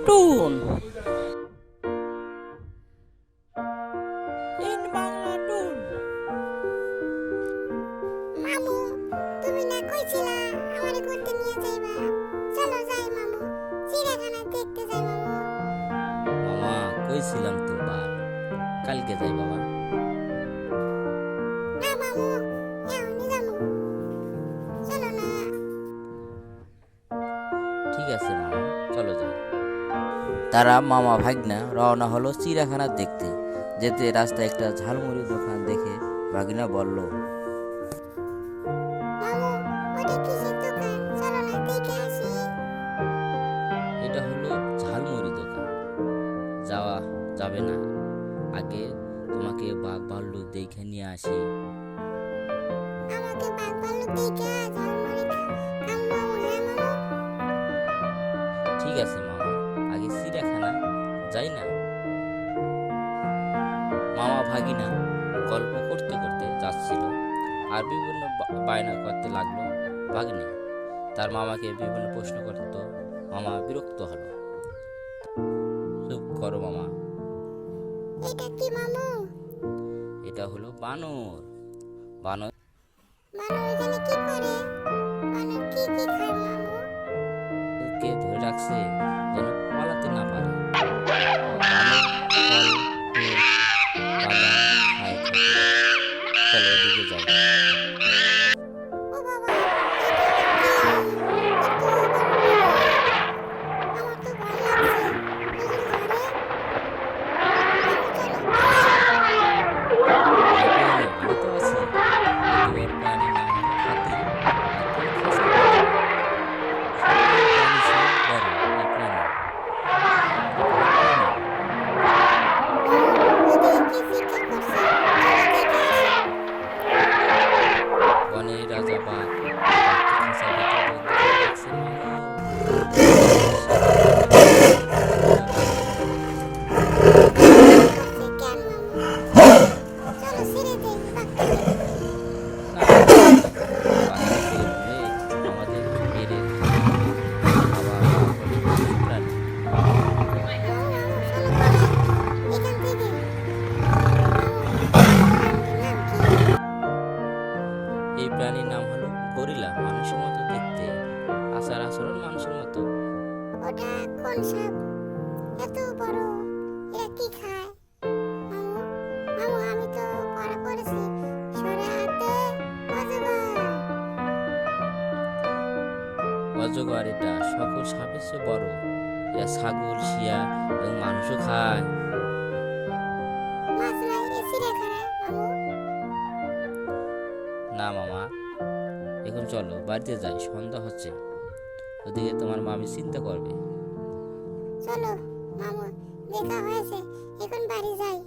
টুন ইন বাংলা টুন। মামু, তুমি না কইছিলা আমারে ঘুরতে নিয়ে যাইবা? চলো যাই মামু, চিড়িয়াখানা দেখতে যাই মামু। মামা কইছিলাম তো কালকে যাই বাবা। না মামু, এখনই যামু। চলো না। ঠিক আছে মামা, চলো যাই। তারা মামা ভাগনা রওনা হলো চিড়িয়াখানা দেখতে। যেতে রাস্তায় একটা ঝালমুড়ি দোকান দেখে ভাগনা বলল, মামু, ওটা কিসের দোকান? চলো না দেখে আসি। এটা হলো ঝালমুড়ি দোকান। যাওয়া যাবে না, আগে তোমাকে বাঘ ভাল্লুক দেখে নিয়ে আসি। আমাকে বাঘ ভাল্লুক দেখে ঝালমুড়ি খাম মামু, হ্যাঁ মামু? ঠিক আছে মামা, আগে চিড়িয়াখানা যাই না। মামা ভাগিনা গল্প করতে করতে যাচ্ছিল আর বিভিন্ন বায়না করতে লাগলো। ভাগ্নে তার মামাকে বিভিন্ন প্রশ্ন করত। মামা বিরক্ত হলো। চুপ করো মামা, এটা কি মামু? এটা হলো বানর। বানর বানর এখানে কি করে? বানর কি কি খায় মামু? কে ধরে রাখছে যেন পালাতে না পারে। বানর ফল, ফুল, বাদাম খায় থাকে। চলো ওদিকে যাই। ও বাবা, এটা আবার কি? এত বড় বানর। আমার তো ভয় লাগছে। হুজুর ঘরে? মামু চলো পালাই। বাড়িতে আছে একেবারে প্রাণীর নাম হলো হাতি। হাতি খাসা প্রাণী সব বড় এই প্রাণী ভয় পায় না। মামু, ওদিকে কি চিৎকার করছে? চলো দেখে আসি। বনের রাজা বাঘ বাঘকে খাঁচার ভিতর বন্দি করে রাখছে। মামু করছে কেন মামু? চলো ছেড়ে দেই বাঘটাকে। না বাঘকে ছেড়ে দিলে আমাদের মেরে খাওয়া বলে কিছু প্রাণী। মামু মামু চলো পালাই এখান থেকে। মামু, প্রাণীটার নাম কি? এই প্রাণীর নাম হলো গরিলা। মানুষের মতো দেখতে, আচার আচরণ মানুষের মতো। ওটা কোন সাপ? এত বড়। এরা কি খায়? মামু মামু, আমি তো পড়া পড়েছি। সরে হাতে অজগর। অজগর এটা সকল সাপের চেয়ে বড়। এরা ছাগল, শিয়াল এবং মানুষও খায়। মাছ নাই এ চিড়িয়াখানায় মামু? না মামা, এখন চলো বাড়িতে যাই, সন্ধ্যা হচ্ছে। ওদিকে তোমার মামি চিন্তা করবে। চলো মামু, দেখা হয়েছে, এখন বাড়ি যাই।